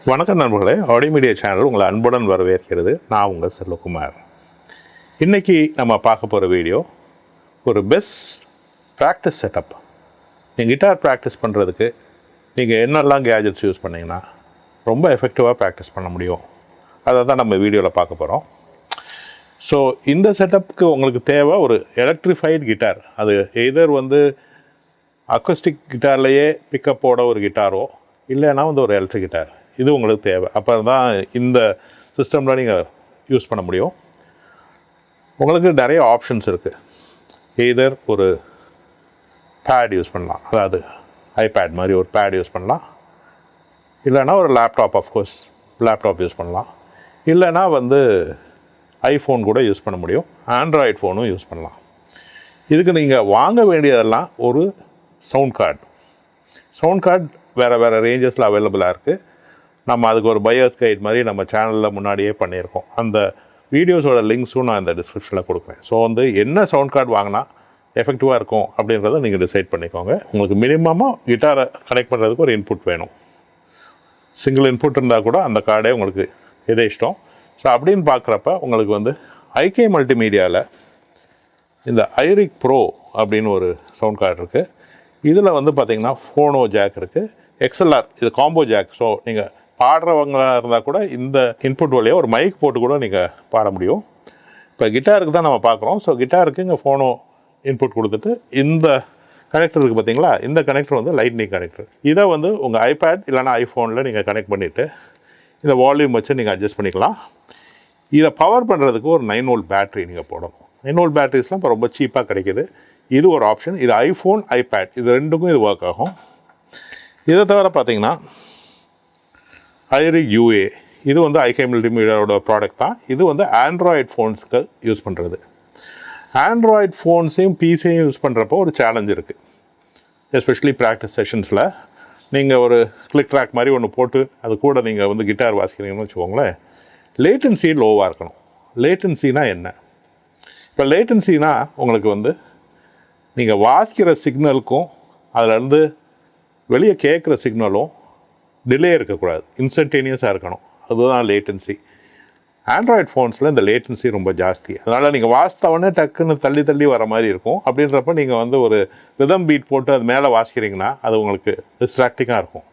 வணக்கம் நண்பர்களே, audio media channel உங்களை அன்புடன் வரவேற்கிறது. நான் உங்கள் செல்வகுமார். இன்றைக்கி நம்ம பார்க்க போகிற வீடியோ ஒரு பெஸ்ட் ப்ராக்டிஸ் செட்டப். நீங்கள் கிட்டார் ப்ராக்டிஸ் பண்ணுறதுக்கு நீங்கள் என்னெல்லாம் கேஜெட்ஸ் யூஸ் பண்ணிங்கன்னா ரொம்ப எஃபெக்டிவாக ப்ராக்டிஸ் பண்ண முடியும், அதை தான் நம்ம வீடியோவில் பார்க்க போகிறோம். ஸோ இந்த செட்டப்புக்கு உங்களுக்கு தேவை ஒரு எலக்ட்ரிஃபைடு கிட்டார். அது எதர் அக்கோஸ்டிக் கிட்டார்லேயே பிக்கப்போட ஒரு கிட்டாரோ இல்லைன்னா ஒரு எலக்ட்ரிக் கிட்டார், இது உங்களுக்கு தேவை. அப்போ தான் இந்த சிஸ்டமில் நீங்கள் யூஸ் பண்ண முடியும். உங்களுக்கு நிறைய ஆப்ஷன்ஸ் இருக்குது. எதர் ஒரு பேட் யூஸ் பண்ணலாம், அதாவது ஐபேட் மாதிரி ஒரு பேட் யூஸ் பண்ணலாம், இல்லைன்னா ஒரு லேப்டாப், ஆஃப்கோர்ஸ் லேப்டாப் யூஸ் பண்ணலாம், இல்லைன்னா ஐஃபோன் கூட யூஸ் பண்ண முடியும், ஆண்ட்ராய்டு ஃபோனும் யூஸ் பண்ணலாம். இதுக்கு நீங்கள் வாங்க வேண்டியதெல்லாம் ஒரு சவுண்ட் கார்டு வேறு ரேஞ்சஸில் அவைலபிளாக இருக்குது. நம்ம அதுக்கு ஒரு பையர்ஸ் கைட் மாதிரி நம்ம சேனலில் முன்னாடியே பண்ணியிருக்கோம். அந்த வீடியோஸோட லிங்க்ஸும் நான் இந்த டிஸ்கிரிப்ஷனில் கொடுக்குறேன். ஸோ என்ன சவுண்ட் கார்டு வாங்கினா எஃபெக்டிவாக இருக்கும் அப்படின்றத நீங்கள் டிசைட் பண்ணிக்கோங்க. உங்களுக்கு மினிமமாக கிட்டாரை கனெக்ட் பண்ணுறதுக்கு ஒரு இன்புட் வேணும். சிங்கிள் இன்புட் இருந்தால் கூட அந்த கார்டே உங்களுக்கு எதே இஷ்டம். ஸோ அப்படின்னு பார்க்குறப்ப உங்களுக்கு ஐகே மல்டிமீடியாவில் இந்த ஐரிக் ப்ரோ அப்படின்னு ஒரு சவுண்ட் கார்டு இருக்குது. இதில் பார்த்திங்கன்னா ஃபோனோ ஜாக் இருக்குது, XLR இது காம்போ ஜாக். ஸோ நீங்கள் பாடுறவங்களாக இருந்தால் கூட இந்த இன்புட் வழியாக ஒரு மைக் போட்டு கூட நீங்கள் பாட முடியும். இப்போ கிட்டாருக்கு தான் நம்ம பார்க்குறோம். ஸோ கிட்டாருக்கு இங்கே ஃபோனோ இன்புட் கொடுத்துட்டு இந்த கனெக்டர் இருக்குது பார்த்தீங்களா, இந்த கனெக்டர் லைட்னிங் கனெக்டர். இதை உங்கள் ஐபேட் இல்லைனா ஐஃபோனில் நீங்கள் கனெக்ட் பண்ணிவிட்டு இந்த வால்யூம் வச்சு நீங்கள் அட்ஜஸ்ட் பண்ணிக்கலாம். இதை பவர் பண்ணுறதுக்கு ஒரு 9 வோல்ட் பேட்ரி நீங்கள் போடணும். 9 வோல்ட் பேட்ரிஸ்லாம் இப்போ ரொம்ப சீப்பாக கிடைக்கிது. இது ஒரு ஆப்ஷன். இது ஐஃபோன், ஐபேட் இது ரெண்டுக்கும் இது ஒர்க் ஆகும். இதை தவிர பார்த்தீங்கன்னா ஐரிக் UA, இது ஐகே மல்டிமீடியாவோட ப்ராடக்ட் தான். இது ஆண்ட்ராய்டு ஃபோன்ஸுக்கு யூஸ் பண்ணுறது. ஆண்ட்ராய்டு ஃபோன்ஸையும் பிசியையும் யூஸ் பண்ணுறப்போ ஒரு சேலஞ்ச் இருக்குது. எஸ்பெஷலி ப்ராக்டிஸ் செஷன்ஸில் நீங்கள் ஒரு கிளிக் ட்ராக் மாதிரி ஒன்று போட்டு அது கூட நீங்கள் கிட்டார் வாசிக்கிறீங்கன்னு வச்சுக்கோங்களேன். லேட்டன்சி லோவாக இருக்கணும். லேட்டன்சினா என்ன? இப்போ லேட்டன்சினா உங்களுக்கு நீங்கள் வாசிக்கிற சிக்னலுக்கும் அதிலேருந்து வெளியே கேட்குற சிக்னலும் டிலே இருக்கக்கூடாது, இன்ஸ்டன்டேனியஸாக இருக்கணும். அதுதான் லேட்டன்சி. ஆண்ட்ராய்டு ஃபோன்ஸில் இந்த லேட்டன்சி ரொம்ப ஜாஸ்தி. அதனால் நீங்கள் வாசித்தவொடனே டக்குன்னு தள்ளி வர மாதிரி இருக்கும். அப்படின்றப்ப நீங்கள் ஒரு ரிதம் பீட் போட்டு அது மேலே வாசிக்கிறீங்கன்னா அது உங்களுக்கு டிஸ்ட்ராக்டிங்காக இருக்கும்.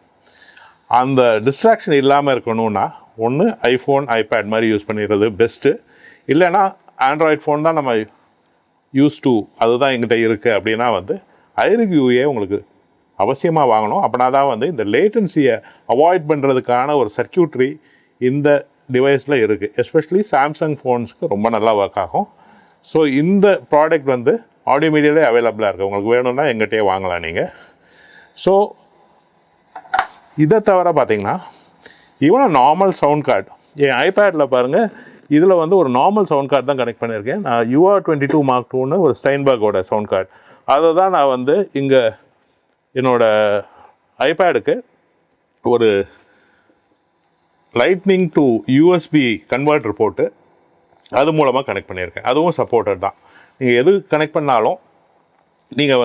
அந்த டிஸ்ட்ராக்ஷன் இல்லாமல் இருக்கணும்னா ஒன்று ஐஃபோன், ஐபேட் மாதிரி யூஸ் பண்ணிடுறது பெஸ்ட்டு. இல்லைன்னா ஆண்ட்ராய்டு ஃபோன் தான் நம்ம யூஸ் டு, அதுதான் எங்கிட்ட இருக்குது அப்படின்னா ஐரிக் UA உங்களுக்கு அவசியமாக வாங்கணும். அப்படின்னா தான் இந்த லேட்டன்சியை அவாய்ட் பண்ணுறதுக்கான ஒரு சர்க்யூட்ரி இந்த டிவைஸில் இருக்குது. எஸ்பெஷலி சாம்சங் ஃபோன்ஸுக்கு ரொம்ப நல்லா ஒர்க் ஆகும். ஸோ இந்த ப்ராடக்ட் ஆடியோ மீடியாவிலே அவைலபிளாக இருக்குது. உங்களுக்கு வேணும்னா எங்கிட்டே வாங்கலாம் நீங்கள். ஸோ இதை தவிர பார்த்தீங்கன்னா இவ்வளோ நார்மல் சவுண்ட் கார்டு என் ஐபேடில் பாருங்கள், இதில் ஒரு நார்மல் சவுண்ட் கார்டு தான் கனெக்ட் பண்ணியிருக்கேன். நான் UR22 Mark IIன்னு ஒரு ஸ்டைன்பர்கோட சவுண்ட் கார்டு, அதை தான் நான் இங்கே என்னோடய ஐபேடுக்கு ஒரு லைட்னிங் டு USB கன்வெர்ட்டர் போட்டு அது மூலமாக கனெக்ட் பண்ணியிருக்கேன். அதுவும் சப்போர்ட்டட் தான். நீங்கள் எது கனெக்ட் பண்ணாலும் நீங்கள்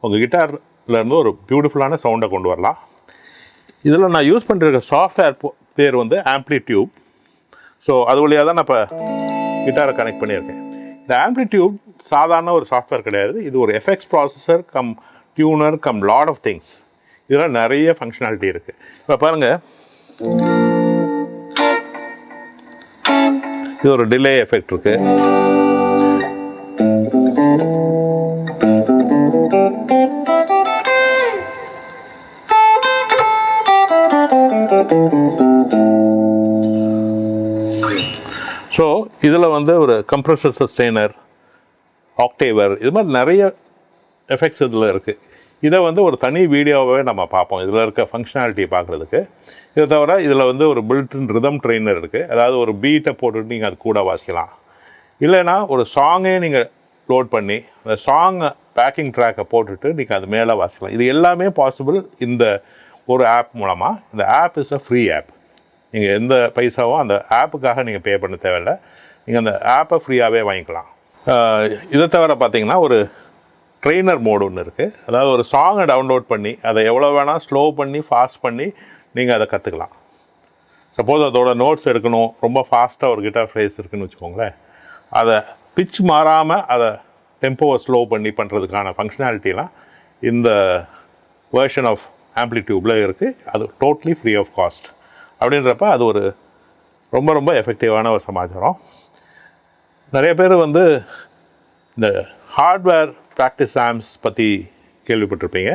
உங்கள் கிட்டார்லேருந்து ஒரு பியூட்டிஃபுல்லான சவுண்டை கொண்டு வரலாம். இதில் நான் யூஸ் பண்ணிருக்க சாஃப்ட்வேர் பேர் ஆம்ப்ளிடியூப். ஸோ அது வழியாக தான் நான் இப்போ கிட்டாரை கனெக்ட் பண்ணியிருக்கேன். இந்த ஆம்ப்ளிடியூப் சாதாரண ஒரு சாஃப்ட்வேர் கிடையாது. இது ஒரு effects processor cum tuner cum lot of things. இதில் நிறைய ஃபங்க்ஷனாலிட்டி இருக்குது. இப்போ பாருங்கள், இது ஒரு டிலே எஃபெக்ட் இருக்குது. ஸோ இதில் ஒரு கம்ப்ரஸர், சஸ்டெய்னர், ஆக்டேவர், இது மாதிரி நிறைய எஃபெக்ட்ஸ் இதில் இருக்குது. இதை ஒரு தனி வீடியோவே நம்ம பார்ப்போம் இதில் இருக்க ஃபங்க்ஷனாலிட்டியை பார்க்குறதுக்கு. இதை தவிர இதில் ஒரு பில்ட்இன் ரிதம் ட்ரெயினர் இருக்குது. அதாவது ஒரு பீட்டை போட்டுட்டு நீங்கள் அது கூட வாசிக்கலாம். இல்லைன்னா ஒரு சாங்கே நீங்கள் லோட் பண்ணி அந்த சாங்கை பேக்கிங் ட்ராக்கை போட்டுட்டு நீங்கள் அது மேலே வாசிக்கலாம். இது எல்லாமே பாசிபிள் இந்த ஒரு ஆப் மூலமாக. இந்த app is a free app. நீங்கள் எந்த பைசாவும் அந்த ஆப்புக்காக நீங்கள் பே பண்ண தேவையில்லை. நீங்கள் அந்த ஆப்பை ஃப்ரீயாகவே வாங்கிக்கலாம். இதை தவிர பார்த்தீங்கன்னா ஒரு ட்ரெய்னர் மோடு ஒன்று இருக்குது. அதாவது ஒரு சாங்கை டவுன்லோட் பண்ணி அதை எவ்வளோ வேணால் ஸ்லோ பண்ணி ஃபாஸ்ட் பண்ணி நீங்கள் அதை கற்றுக்கலாம். சப்போஸ் அதோட நோட்ஸ் எடுக்கணும், ரொம்ப ஃபாஸ்ட்டாக ஒரு கிட்டார் ஃப்ரேஸ் இருக்குதுன்னு வச்சுக்கோங்களேன், அதை பிச் மாறாமல் அதை டெம்போவை ஸ்லோ பண்ணி பண்ணுறதுக்கான ஃபங்க்ஷனாலிட்டிலாம் இந்த வேர்ஷன் ஆஃப் ஆம்ப்ளிடியூப்பில் இருக்குது. அது டோட்லி ஃப்ரீ ஆஃப் காஸ்ட். அப்படின்றப்ப அது ஒரு ரொம்ப ரொம்ப எஃபெக்டிவான ஒரு சமாச்சாரம். நிறைய பேர் வந்து இந்த ஹார்ட்வேர் ப்ராக்டிஸ் ஆம்ஸ் பற்றி கேள்விப்பட்டிருப்பீங்க.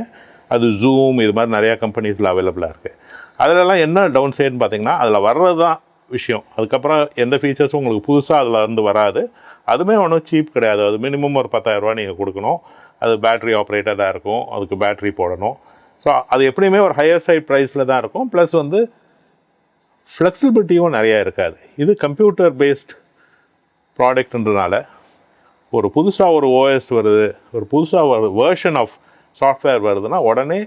அது ஜூம் இது மாதிரி நிறையா கம்பெனிஸில் அவைலபிளாக இருக்குது. அதிலலாம் என்ன டவுன் சைடுன்னு பார்த்தீங்கன்னா, அதில் வர்றது தான் விஷயம். அதுக்கப்புறம் எந்த ஃபீச்சர்ஸும் உங்களுக்கு புதுசாக அதில் இருந்து வராது. அதுவுமே ஒன்றும் சீப் கிடையாது. அது மினிமம் ஒரு 10,000 நீங்கள் கொடுக்கணும். அது பேட்ரி ஆப்ரேட்டடாக இருக்கும், அதுக்கு பேட்ரி போடணும். ஸோ அது எப்படியுமே ஒரு ஹையர் சைட் ப்ரைஸில் தான் இருக்கும். ப்ளஸ் வந்து ஃப்ளெக்சிபிலிட்டியும் நிறையா இருக்காது. இது கம்ப்யூட்டர் பேஸ்ட் ப்ராடக்ட்ன்றனால ஒரு புதுசாக ஒரு ஓஎஸ் வருது, ஒரு புதுசாக ஒரு வேர்ஷன் ஆஃப் சாஃப்ட்வேர் வருதுன்னா உடனே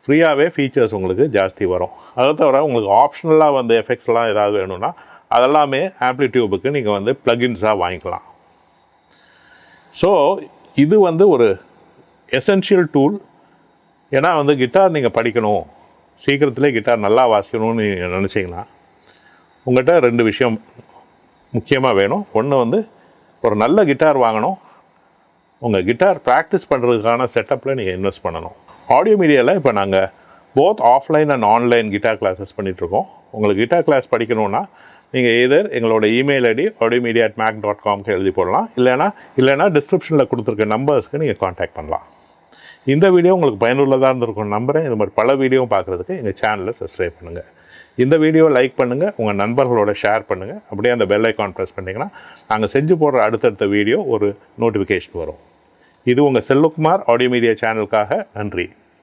ஃப்ரீயாகவே ஃபீச்சர்ஸ் உங்களுக்கு ஜாஸ்தி வரும். அதை தவிர உங்களுக்கு ஆப்ஷனலாக வந்து எஃபெக்ட்ஸ்லாம் ஏதாவது வேணும்னா அதெல்லாமே ஆம்ப்ளிடியூபுக்கு நீங்கள் வந்து ப்ளகின்ஸாக வாங்கிக்கலாம். ஸோ இது வந்து ஒரு எசென்ஷியல் டூல். ஏன்னா வந்து கிட்டார் நீங்கள் படிக்கணும், சீக்கிரத்திலே கிட்டார் நல்லா வாசிக்கணும்னு நினச்சிங்கன்னா உங்கள்கிட்ட 2 விஷயம் முக்கியமாக வேணும். ஒன்று வந்து ஒரு நல்ல கிட்டார் வாங்கணும். உங்கள் கிட்டார் ப்ராக்டிஸ் பண்ணுறதுக்கான செட்டப்பில் நீங்கள் இன்வெஸ்ட் பண்ணணும். ஆடியோ மீடியாவில் இப்போ நாங்கள் both offline and online guitar classes பண்ணிகிட்ருக்கோம். உங்களுக்கு கிட்டார் கிளாஸ் படிக்கணுன்னா நீங்கள் எதர் எங்களோட இமெயில் ஐடி audiomedia@mac.com எழுதி போடலாம். இல்லைனா டிஸ்கிரிப்ஷனில் கொடுத்துருக்க நம்பர்ஸ்க்கு நீங்கள் காண்டாக்ட் பண்ணலாம். இந்த வீடியோ உங்களுக்கு பயனுள்ளதாக இருந்திருக்கும் நம்புகிறேன். இது மாதிரி பல வீடியோவும் பார்க்குறதுக்கு எங்கள் சேனலை சப்ஸ்கிரைப் பண்ணுங்கள். இந்த வீடியோ லைக் பண்ணுங்கள், உங்கள் நண்பர்களோட ஷேர் பண்ணுங்கள். அப்படியே அந்த பெல் ஐக்கான் ப்ரெஸ் பண்ணிங்கன்னா நாங்கள் செஞ்சு போடுற அடுத்தடுத்த வீடியோ ஒரு நோட்டிஃபிகேஷன் வரும். இது உங்கள் செல்வகுமார் ஆடியோ மீடியா சேனலுக்காக. நன்றி.